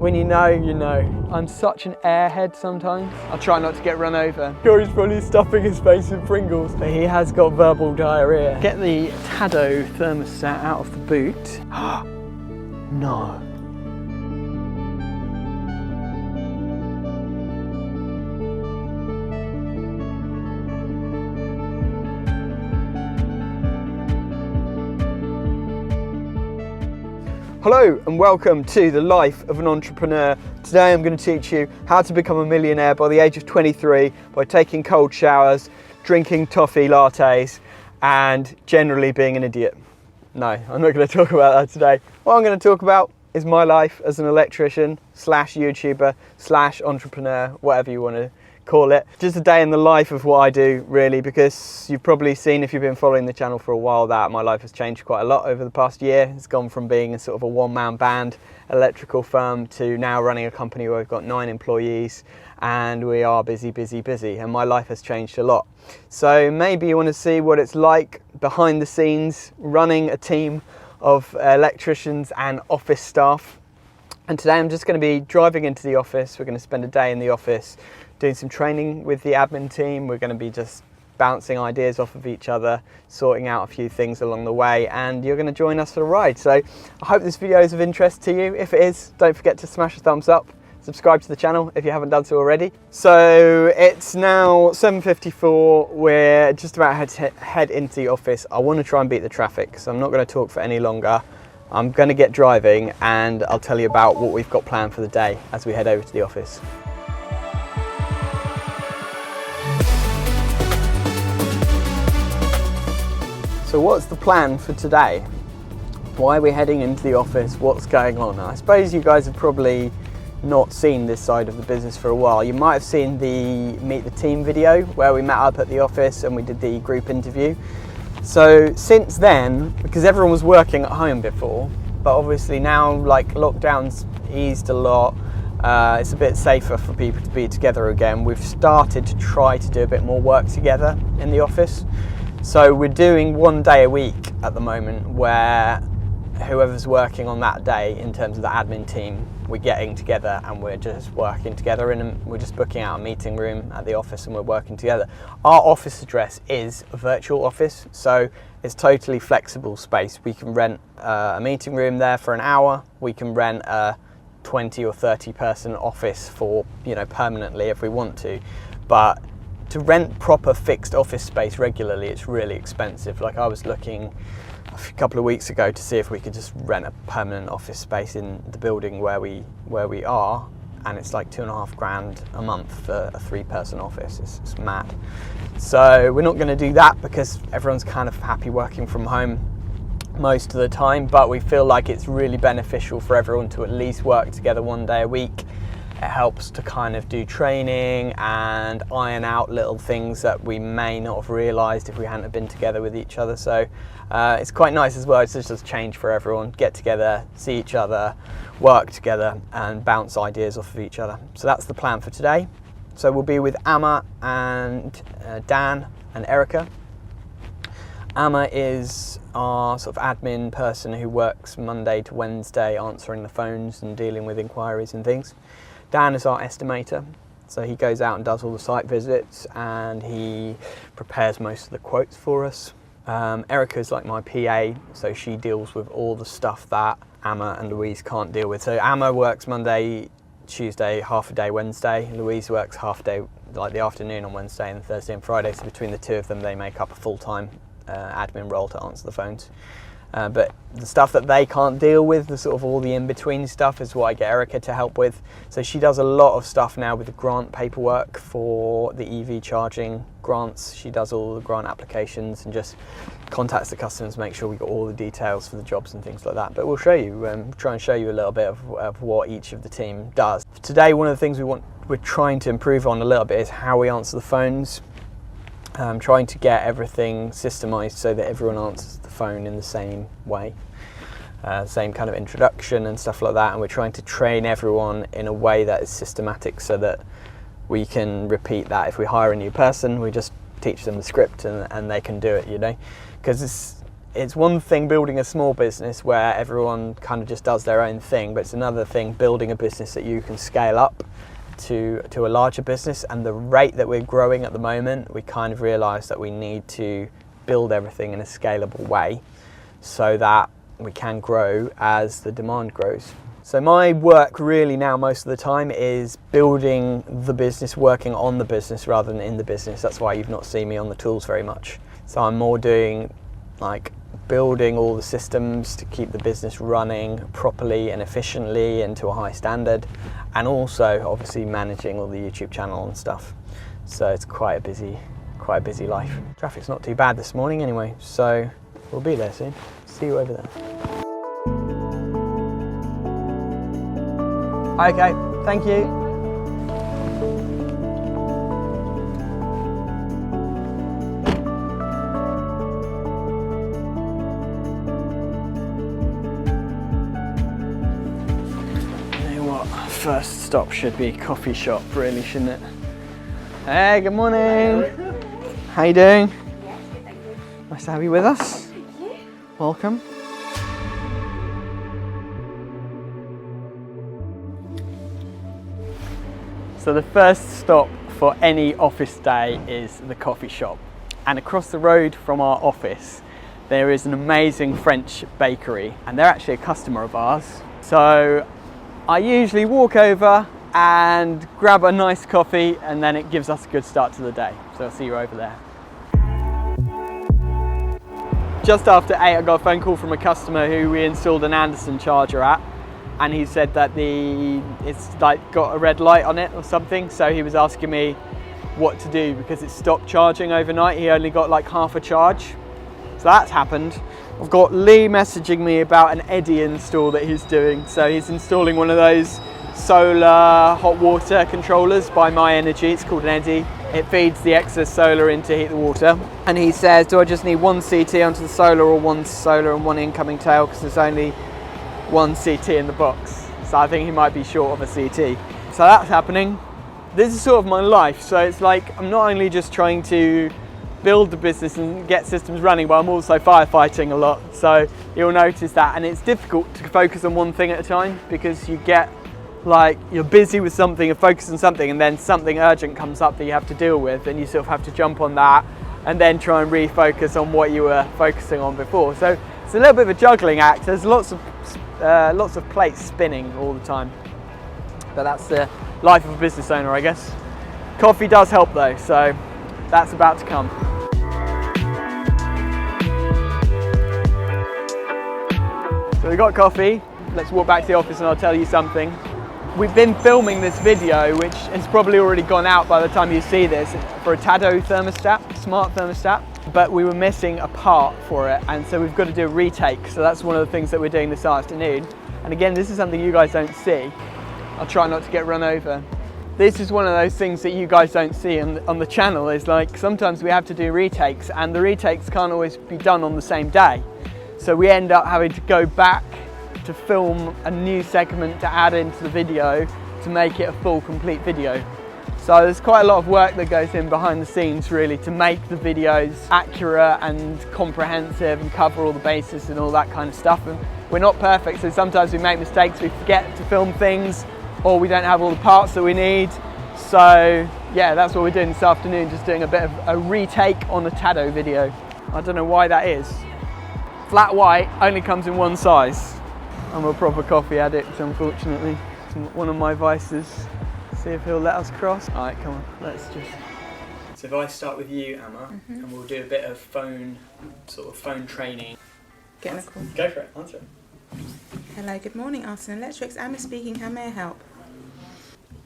When you know, you know. I'm such an airhead sometimes. I try not to get run over. Cory's probably stuffing his face with Pringles, but he has got verbal diarrhea. Get the Tado thermostat out of the boot. No. Hello and welcome to the life of an entrepreneur. Today I'm going to teach you how to become a millionaire by the age of 23 by taking cold showers, drinking toffee lattes and generally being an idiot. No, I'm not going to talk about that today. What I'm going to talk about is my life as an electrician slash YouTuber slash entrepreneur, whatever you want to call it. Just a day in the life of what I do, really, because you've probably seen, if you've been following the channel for a while, that my life has changed quite a lot over the past year. It's gone from being a sort of a one-man band electrical firm to now running a company where we've got 9 employees and we are busy, and my life has changed a lot. So maybe you want to see what it's like behind the scenes running a team of electricians and office staff. And today I'm just going to be driving into the office. We're going to spend a day in the office doing some training with the admin team. We're going to be just bouncing ideas off of each other, sorting out a few things along the way, and you're going to join us for the ride. So I hope this video is of interest to you. If it is, don't forget to smash a thumbs up, subscribe to the channel if you haven't done so already. So it's now 7:54, we're just about to head into the office. I want to try and beat the traffic, so I'm not going to talk for any longer. I'm going to get driving and I'll tell you about what we've got planned for the day as we head over to the office. So what's the plan for today? Why are we heading into the office? What's going on? I suppose you guys have probably not seen this side of the business for a while. You might have seen the Meet the Team video where we met up at the office and we did the group interview. So since then, because everyone was working at home before, but obviously now like lockdown's eased a lot, it's a bit safer for people to be together again. We've started to try to do a bit more work together in the office. So we're doing 1 day a week at the moment where whoever's working on that day in terms of the admin team, we're getting together and we're just working together and we're just booking out a meeting room at the office and we're working together. Our office address is a virtual office, so it's totally flexible space. We can rent a meeting room there for an hour. We can rent a 20 or 30 person office for, you know, permanently if we want to. But to rent proper fixed office space regularly, it's really expensive. Like I was looking a couple of weeks ago to see if we could just rent a permanent office space in the building where we are, and it's like $2.5 grand a month for a 3-person office. It's mad. So we're not going to do that because everyone's kind of happy working from home most of the time, but we feel like it's really beneficial for everyone to at least work together 1 day a week. It helps to kind of do training and iron out little things that we may not have realised if we hadn't have been together with each other. So it's quite nice as well. It's just a change for everyone. Get together, see each other, work together and bounce ideas off of each other. So that's the plan for today. So we'll be with Amma and Dan and Erica. Amma is our sort of admin person who works Monday to Wednesday answering the phones and dealing with inquiries and things. Dan is our estimator, so he goes out and does all the site visits and he prepares most of the quotes for us. Erica is like my PA, so she deals with all the stuff that Amma and Louise can't deal with. So Amma works Monday, Tuesday, half a day Wednesday. Louise works half a day, like the afternoon on Wednesday and Thursday and Friday. So between the two of them, they make up a full-time admin role to answer the phones. But the stuff that they can't deal with, the sort of all the in-between stuff, is what I get Erica to help with. So she does a lot of stuff now with the grant paperwork for the EV charging grants. She does all the grant applications and just contacts the customers, make sure we got all the details for the jobs and things like that. But we'll show you, try and show you a little bit of what each of the team does. Today, one of the things we're trying to improve on a little bit is how we answer the phones. Trying to get everything systemized so that everyone answers the phone in the same way, same kind of introduction and stuff like that, and we're trying to train everyone in a way that is systematic so that we can repeat that. If we hire a new person, we just teach them the script and they can do it, you know, because it's one thing building a small business where everyone kind of just does their own thing, but it's another thing building a business that you can scale up to a larger business. And the rate that we're growing at the moment, we kind of realised that we need to build everything in a scalable way so that we can grow as the demand grows. So my work really now most of the time is building the business, working on the business rather than in the business. That's why you've not seen me on the tools very much. So I'm more doing like building all the systems to keep the business running properly and efficiently and to a high standard, and also obviously managing all the YouTube channel and stuff. So it's quite a busy life. Traffic's not too bad this morning anyway, so we'll be there soon. See you over there. Okay, thank you. You know what? First stop should be coffee shop, really, shouldn't it? Hey, good morning. How you doing? Yes, good, thank you. Nice to have you with us. Thank you. Welcome. So the first stop for any office day is the coffee shop. And across the road from our office, there is an amazing French bakery, and they're actually a customer of ours. So I usually walk over and grab a nice coffee, and then it gives us a good start to the day. So I'll see you over there. Just after 8, I got a phone call from a customer who we installed an Artisan charger at, and he said that it's like got a red light on it or something. So he was asking me what to do because it stopped charging overnight. He only got like half a charge. So that's happened. I've got Lee messaging me about an Eddy install that he's doing. So he's installing one of those solar hot water controllers by My Energy. It's called an Eddy. It feeds the excess solar in to heat the water. And he says, do I just need one CT onto the solar or one solar and one incoming tail? Because there's only one CT in the box. So I think he might be short of a CT. So that's happening. This is sort of my life. So it's like, I'm not only just trying to build the business and get systems running, but I'm also firefighting a lot. So you'll notice that. And it's difficult to focus on one thing at a time because you get like, you're busy with something, you're focused on something, and then something urgent comes up that you have to deal with, and you sort of have to jump on that and then try and refocus on what you were focusing on before. So it's a little bit of a juggling act. There's lots of plates spinning all the time. But that's the life of a business owner, I guess. Coffee does help though, so that's about to come. So we got coffee. Let's walk back to the office and I'll tell you something. We've been filming this video, which has probably already gone out by the time you see this, for a Tado thermostat, smart thermostat, but we were missing a part for it, and so we've got to do a retake. So that's one of the things that we're doing this afternoon. And again, this is something you guys don't see. I'll try not to get run over. This is one of those things that you guys don't see on the channel, is like sometimes we have to do retakes, and the retakes can't always be done on the same day. So we end up having to go back to film a new segment to add into the video to make it a full, complete video. So there's quite a lot of work that goes in behind the scenes really to make the videos accurate and comprehensive and cover all the bases and all that kind of stuff. And we're not perfect, so sometimes we make mistakes, we forget to film things, or we don't have all the parts that we need. So yeah, that's what we're doing this afternoon, just doing a bit of a retake on a Tado video. I don't know why that is. Flat white only comes in one size. I'm a proper coffee addict, unfortunately. It's one of my vices. See if he'll let us cross. All right, come on, let's just. So if I start with you, Emma, and we'll do a bit of phone training. Getting a call. Go for it, answer it. Hello, good morning, Artisan Electrics. Emma speaking, how may I help?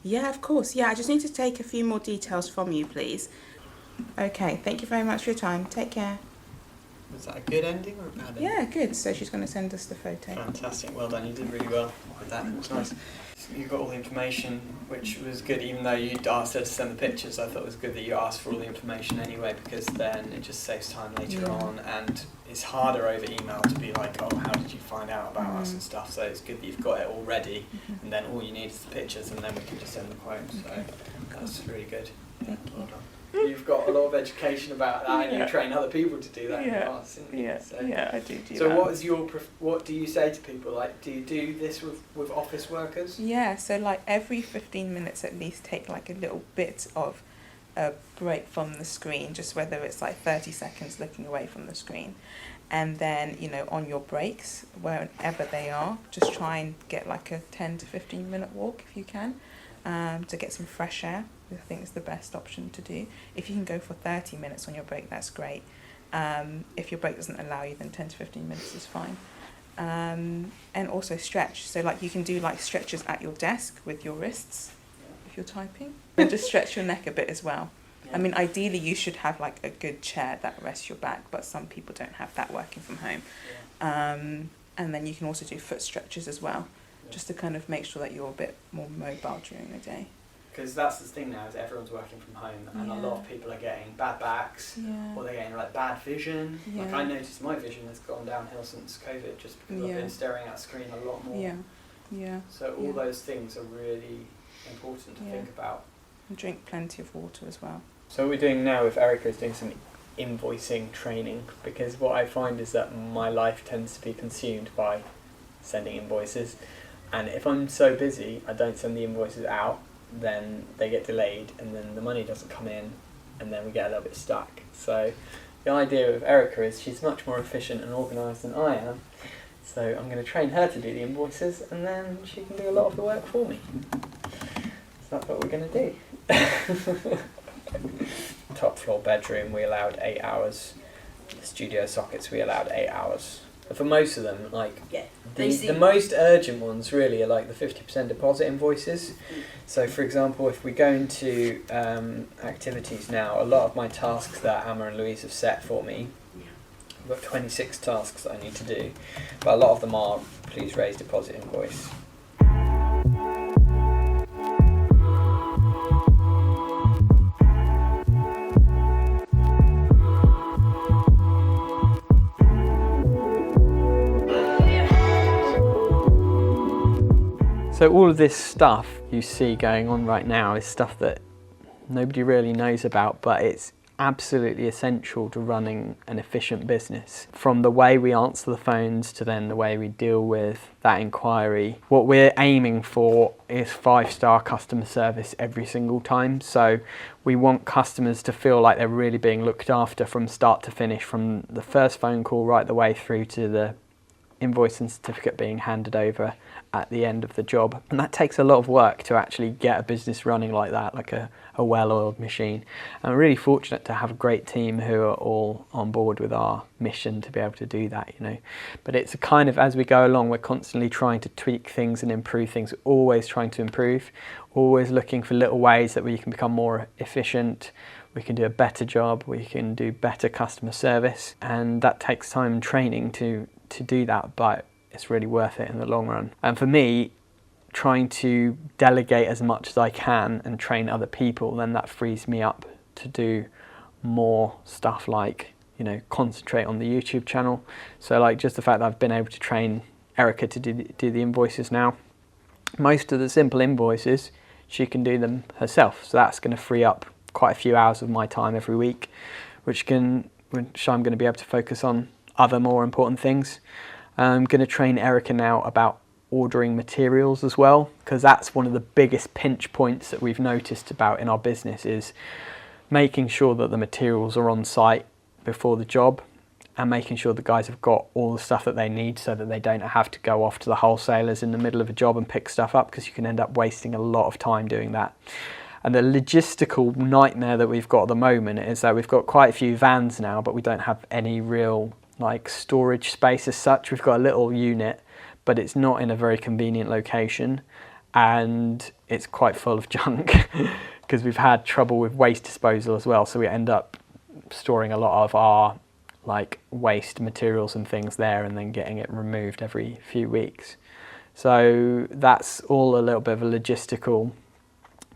Yeah, of course. Yeah, I just need to take a few more details from you, please. Okay, thank you very much for your time. Take care. Was that a good ending or a bad ending? Yeah, good. So she's going to send us the photo. Fantastic, well done. You did really well with that. It was nice. So you got all the information, which was good. Even though you'd asked her to send the pictures, I thought it was good that you asked for all the information anyway, because then it just saves time later on, and it's harder over email to be like, oh, how did you find out about us and stuff. So it's good that you've got it all ready, and then all you need is the pictures, and then we can just send the quote. So that's really good. Thank you. Well done. You've got a lot of education about that, and you train other people to do that in the past. I do so that. what is your what do you say to people? Like, do you do this with office workers? Yeah, so like every 15 minutes at least take like a little bit of a break from the screen, just whether it's like 30 seconds looking away from the screen. And then, you know, on your breaks, wherever they are, just try and get like a 10 to 15 minute walk if you can, to get some fresh air. I think it's the best option to do. If you can go for 30 minutes on your break, that's great. If your break doesn't allow you, then 10 to 15 minutes is fine. And also stretch. So like you can do like stretches at your desk with your wrists if you're typing. And just stretch your neck a bit as well. I mean, ideally you should have like a good chair that rests your back, but some people don't have that working from home. And then you can also do foot stretches as well, just to kind of make sure that you're a bit more mobile during the day. Because that's the thing now, is everyone's working from home, and a lot of people are getting bad backs, or they're getting like bad vision. Like I noticed my vision has gone downhill since COVID, just because I've been staring at a screen a lot more. So all those things are really important to think about. And drink plenty of water as well. So what we're doing now with Erica is doing some invoicing training, because what I find is that my life tends to be consumed by sending invoices, and if I'm so busy I don't send the invoices out, then they get delayed, and then the money doesn't come in, and then we get a little bit stuck. So the idea of Erica is she's much more efficient and organised than I am, so I'm going to train her to do the invoices, and then she can do a lot of the work for me. So that's what we're going to do. Top floor bedroom we allowed 8 hours, the studio sockets we allowed 8 hours. But for most of them, like the most urgent ones really are like the 50% deposit invoices. So for example, if we go into activities now, a lot of my tasks that Emma and Louise have set for me, I've got 26 tasks that I need to do, but a lot of them are please raise deposit invoice. So all of this stuff you see going on right now is stuff that nobody really knows about, but it's absolutely essential to running an efficient business. From the way we answer the phones to then the way we deal with that inquiry, what we're aiming for is 5-star customer service every single time. So we want customers to feel like they're really being looked after from start to finish, from the first phone call right the way through to the invoice and certificate being handed over at the end of the job. And that takes a lot of work to actually get a business running like that, like a well-oiled machine. And we're really fortunate to have a great team who are all on board with our mission to be able to do that, you know. But it's a kind of, as we go along, we're constantly trying to tweak things and improve things, always trying to improve, always looking for little ways that we can become more efficient, we can do a better job, we can do better customer service, and that takes time and training to do that, but it's really worth it in the long run. And for me, trying to delegate as much as I can and train other people, then that frees me up to do more stuff, like, you know, concentrate on the YouTube channel. So like just the fact that I've been able to train Erica to do the invoices now. Most of the simple invoices, she can do them herself. So that's going to free up quite a few hours of my time every week, which I'm going to be able to focus on other more important things. I'm going to train Erica now about ordering materials as well, because that's one of the biggest pinch points that we've noticed about in our business, is making sure that the materials are on site before the job, and making sure the guys have got all the stuff that they need so that they don't have to go off to the wholesalers in the middle of a job and pick stuff up, because you can end up wasting a lot of time doing that. And the logistical nightmare that we've got at the moment is that we've got quite a few vans now, but we don't have any real like storage space as such. We've got a little unit, but it's not in a very convenient location, and it's quite full of junk because we've had trouble with waste disposal as well. So we end up storing a lot of our like waste materials and things there, and then getting it removed every few weeks. So that's all a little bit of a logistical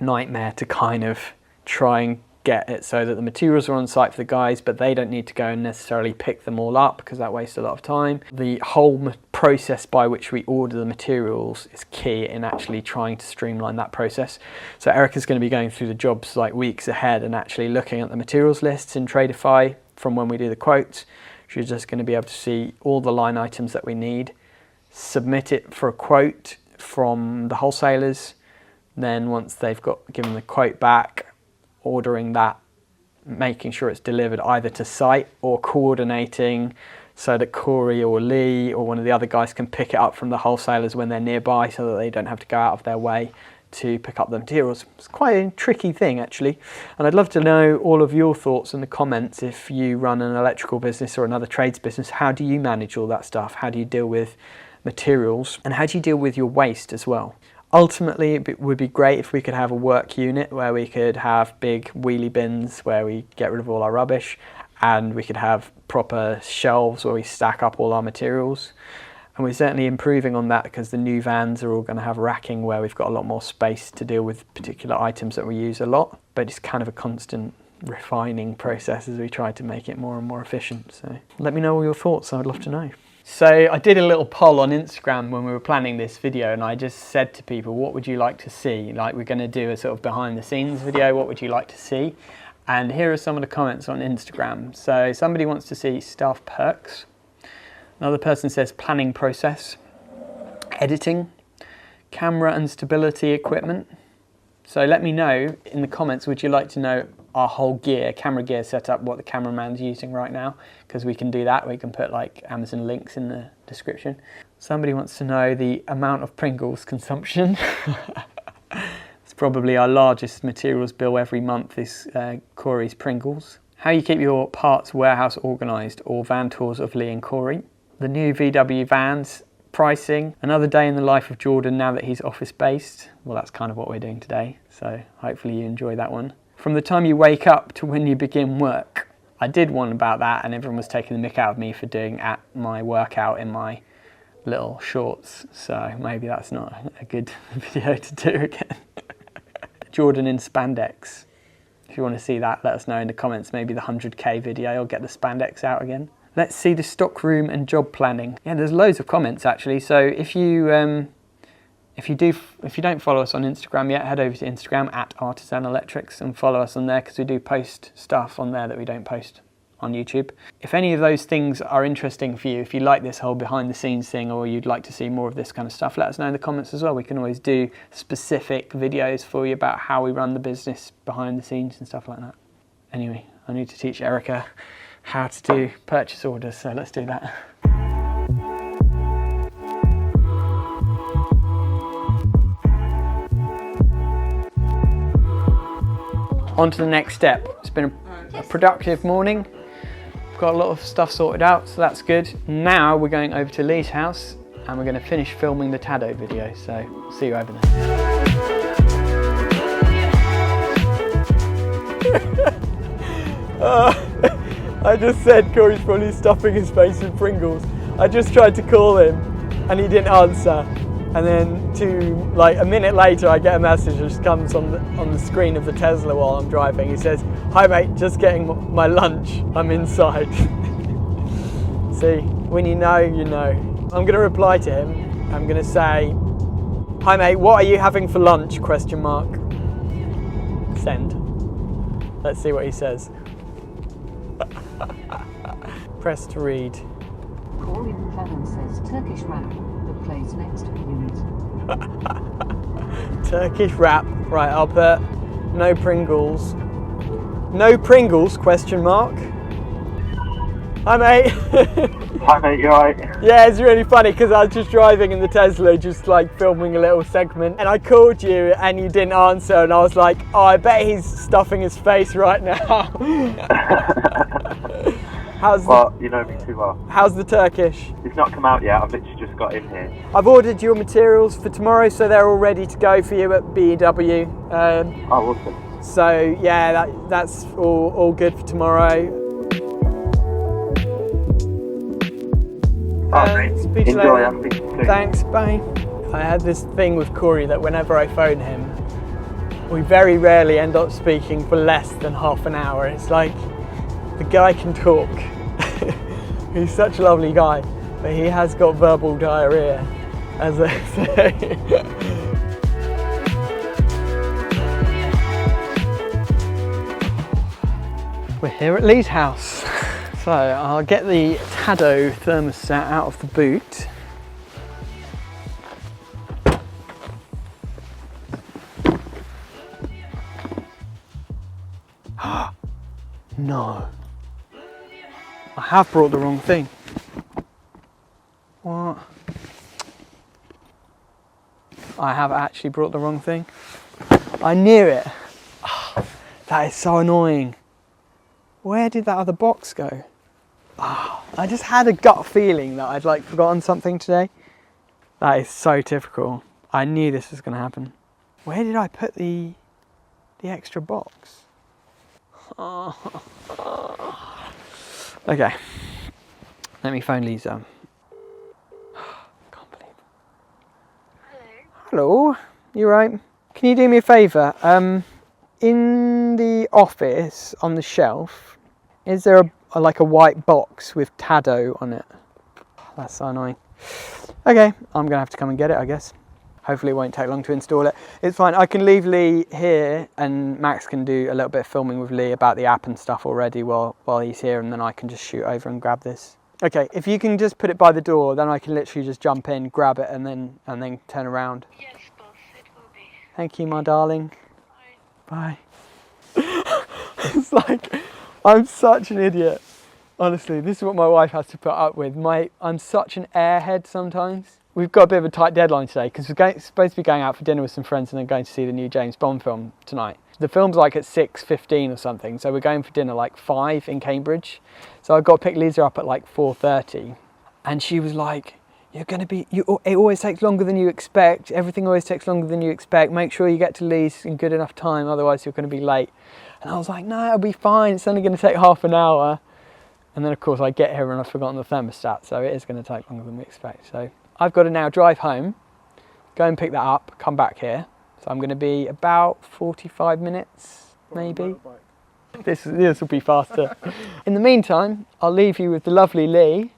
nightmare to kind of try and get it so that the materials are on site for the guys, but they don't need to go and necessarily pick them all up because that wastes a lot of time. The whole process by which we order the materials is key in actually trying to streamline that process. So Erica's going to be going through the jobs like weeks ahead and actually looking at the materials lists in Tradeify from when we do the quotes. She's just going to be able to see all the line items that we need, submit it for a quote from the wholesalers. Then once they've given the quote back, ordering that, making sure it's delivered either to site or coordinating so that Cory or Lee or one of the other guys can pick it up from the wholesalers when they're nearby so that they don't have to go out of their way to pick up the materials. It's quite a tricky thing actually, and I'd love to know all of your thoughts in the comments. If you run an electrical business or another trades business, how do you manage all that stuff? How do you deal with materials, and how do you deal with your waste as well? Ultimately, it would be great if we could have a work unit where we could have big wheelie bins where we get rid of all our rubbish, and we could have proper shelves where we stack up all our materials. And we're certainly improving on that because the new vans are all going to have racking where we've got a lot more space to deal with particular items that we use a lot. But it's kind of a constant refining process as we try to make it more and more efficient. So let me know all your thoughts, I'd love to know. So I did a little poll on Instagram when we were planning this video, and I just said to people, what would you like to see? Like, we're going to do a sort of behind the scenes video, what would you like to see? And here are some of the comments on Instagram. So somebody wants to see staff perks. Another person says planning process, editing, camera and stability equipment. So let me know in the comments, would you like to know our whole gear, camera gear setup, what the cameraman's using right now? Because we can do that. We can put like Amazon links in the description. Somebody wants to know the amount of Pringles consumption. It's probably our largest materials bill every month is Cory's Pringles. How you keep your parts warehouse organised, or van tours of Lee and Cory. The new VW vans, pricing, another day in the life of Jordan now that he's office based. Well, that's kind of what we're doing today, so hopefully you enjoy that one. From the time you wake up to when you begin work. I did one about that and everyone was taking the mick out of me for doing at my workout in my little shorts, so maybe that's not a good video to do again. Jordan in spandex. If you want to see that, let us know in the comments. Maybe the 100k video, I'll get the spandex out again. Let's see the stock room and job planning. Yeah, there's loads of comments actually. So if you don't follow us on Instagram yet, head over to Instagram at Artisan Electrics and follow us on there, because we do post stuff on there that we don't post on YouTube. If any of those things are interesting for you, if you like this whole behind the scenes thing, or you'd like to see more of this kind of stuff, let us know in the comments as well. We can always do specific videos for you about how we run the business behind the scenes and stuff like that. Anyway, I need to teach Erica how to do purchase orders, so let's do that. On to the next step. It's been a productive morning. Got a lot of stuff sorted out, so that's good. Now we're going over to Lee's house and we're going to finish filming the Tado video, so see you over there. I just said Cory's probably stuffing his face with Pringles. I just tried to call him and he didn't answer. And then like a minute later I get a message which comes on the screen of the Tesla while I'm driving. He says, "Hi mate, just getting my lunch, I'm inside." See, when you know, you know. I'm going to reply to him. I'm going to say, "Hi mate, what are you having for lunch?" ? Send. Let's see what he says. Press to read. Cory McLennan says Turkish wrap that plays next to the unit. Turkish wrap. Right, I'll put no Pringles. No Pringles ? Hi mate. Hi mate, you alright? Yeah, it's really funny because I was just driving in the Tesla, just like filming a little segment, and I called you and you didn't answer, and I was like, oh, I bet he's stuffing his face right now. Well, you know me too well. How's the Turkish? It's not come out yet, I've literally just got in here. I've ordered your materials for tomorrow, so they're all ready to go for you at BW. Oh, awesome. So yeah, that's all good for tomorrow. Speak to you later. Thanks, bye. I had this thing with Cory that whenever I phone him, we very rarely end up speaking for less than half an hour. It's like the guy can talk. He's such a lovely guy, but he has got verbal diarrhea, as they say. We're here at Lee's house. So I'll get the Tado thermostat out of the boot. No. I have brought the wrong thing. What? I have actually brought the wrong thing. I knew it. Oh, that is so annoying. Where did that other box go? Oh, I just had a gut feeling that I'd like forgotten something today. That is so typical. I knew this was going to happen. Where did I put the extra box? Oh. Okay. Let me phone Lisa. Can't believe it. Hello. You right? Can you do me a favour? In the office on the shelf, is there like a white box with Tado on it? That's so annoying. Okay, I'm gonna have to come and get it, I guess. Hopefully it won't take long to install it. It's fine, I can leave Lee here and Max can do a little bit of filming with Lee about the app and stuff already while he's here, and then I can just shoot over and grab this. Okay, if you can just put it by the door, then I can literally just jump in, grab it and then turn around. Yes, boss, it will be. Thank you, my darling. Bye. It's like, I'm such an idiot. Honestly, this is what my wife has to put up with. I'm such an airhead sometimes. We've got a bit of a tight deadline today because we're supposed to be going out for dinner with some friends and then going to see the new James Bond film tonight. The film's like at 6:15 or something, so we're going for dinner like 5 in Cambridge. So I've got to pick Lisa up at like 4:30, and she was like, "You're going to be. It always takes longer than you expect. Everything always takes longer than you expect. Make sure you get to Lee's in good enough time, otherwise you're going to be late." And I was like, "No, it'll be fine. It's only going to take half an hour." And then of course I get here and I've forgotten the thermostat, so it is going to take longer than we expect. So I've got to now drive home, go and pick that up, come back here. So I'm going to be about 45 minutes, maybe. This will be faster. In the meantime, I'll leave you with the lovely Lee.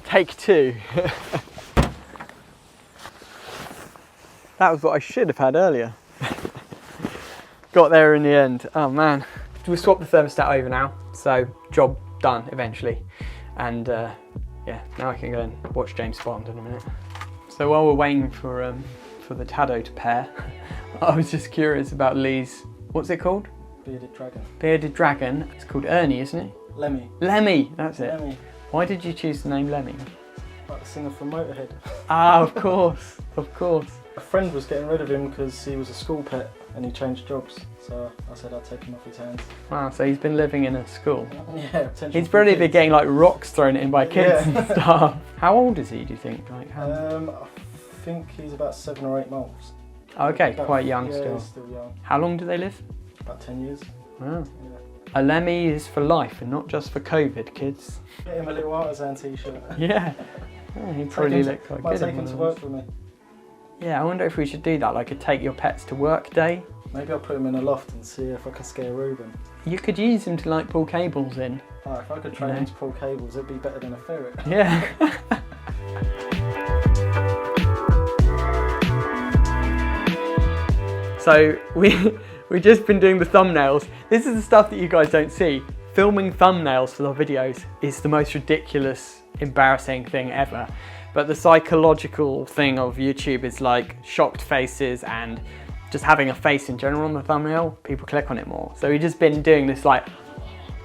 Take 2. That was what I should have had earlier. Got there in the end. Oh man. We swapped the thermostat over now, so job done eventually. And yeah, now I can go and watch James Bond in a minute. So while we're waiting for the Tado to pair, I was just curious about Lee's, what's it called? Bearded Dragon. Bearded Dragon. It's called Ernie, isn't it? Lemmy. Lemmy, that's it. Lemmy. Why did you choose the name Lemmy? Like the singer from Motorhead. Ah, of course, of course. A friend was getting rid of him because he was a school pet and he changed jobs. So I said I'd take him off his hands. Wow, so he's been living in a school. Yeah, potentially. He's probably been getting like rocks thrown at him by kids Yeah. and stuff. How old is he, do you think? Like, I think he's about 7 or 8 months. okay, quite young yeah, still. He's still young. How long do they live? About 10 years. Wow. Yeah. A Lemmy is for life and not just for COVID, kids. Get him a little Artisan t-shirt. Yeah. Yeah, he probably looked quite Might good. take in him one to of work those. for me. Yeah, I wonder if we should do that, like a take your pets to work day. Maybe I'll put him in a loft and see if I can scare Reuben. You could use him to like pull cables in. Oh, if I could train Yeah. him to pull cables, it'd be better than a ferret. Yeah. So we've just been doing the thumbnails. This is the stuff that you guys don't see. Filming thumbnails for the videos is the most ridiculous, embarrassing thing ever. But the psychological thing of YouTube is like shocked faces and just having a face in general on the thumbnail. People click on it more. So we've just been doing this like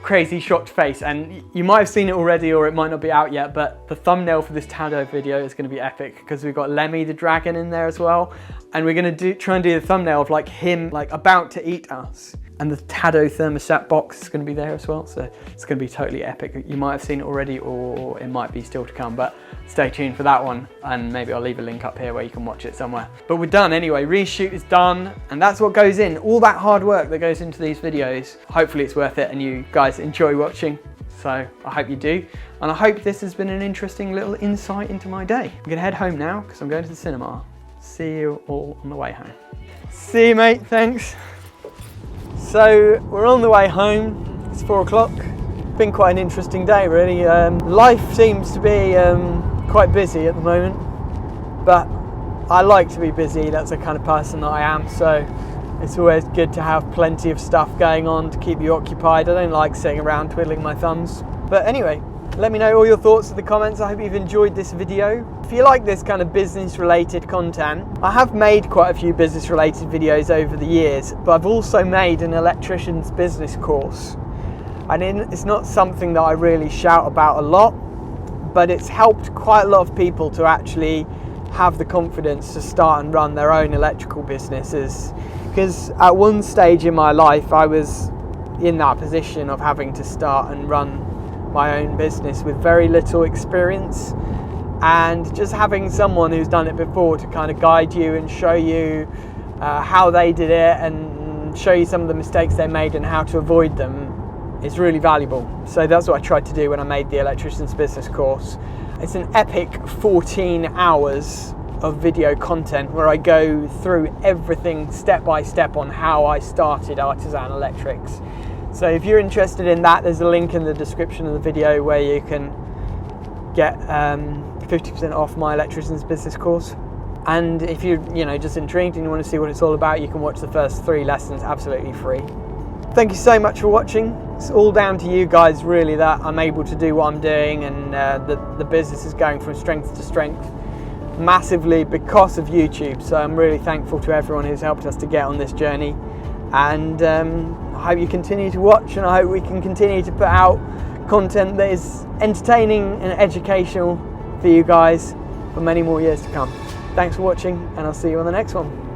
crazy shocked face, and you might have seen it already or it might not be out yet, but the thumbnail for this Tado video is going to be epic because we've got Lemmy the dragon in there as well, and we're going to try and do the thumbnail of like him like about to eat us, and the Tado thermostat box is going to be there as well, so it's going to be totally epic. You might have seen it already or it might be still to come, but stay tuned for that one, and maybe I'll leave a link up here where you can watch it somewhere. But we're done anyway, reshoot is done, and that's what goes in, all that hard work that goes into these videos. Hopefully it's worth it and you guys enjoy watching. So I hope you do, and I hope this has been an interesting little insight into my day. I'm gonna head home now because I'm going to the cinema. See you all on the way home. See you, mate, thanks. So we're on the way home, it's 4 o'clock. Been quite an interesting day, really. Life seems to be quite busy at the moment, but I like to be busy. That's the kind of person that I am, so it's always good to have plenty of stuff going on to keep you occupied. I don't like sitting around twiddling my thumbs. But anyway, let me know all your thoughts in the comments. I hope you've enjoyed this video. If you like this kind of business related content, I have made quite a few business related videos over the years, but I've also made an electrician's business course. And it's not something that I really shout about a lot, but it's helped quite a lot of people to actually have the confidence to start and run their own electrical businesses. Because at one stage in my life I was in that position of having to start and run my own business with very little experience, and just having someone who's done it before to kind of guide you and show you how they did it and show you some of the mistakes they made and how to avoid them is really valuable. So that's what I tried to do when I made the Electrician's business course. It's an epic 14 hours of video content where I go through everything step by step on how I started Artisan Electrics. So if you're interested in that, there's a link in the description of the video where you can get 50% off my Electrician's business course. And if you're just intrigued and you want to see what it's all about, you can watch the first 3 lessons absolutely free. Thank you so much for watching. It's all down to you guys, really, that I'm able to do what I'm doing, and the business is going from strength to strength massively because of YouTube. So I'm really thankful to everyone who's helped us to get on this journey, and I hope you continue to watch, and I hope we can continue to put out content that is entertaining and educational for you guys for many more years to come. Thanks for watching, and I'll see you on the next one.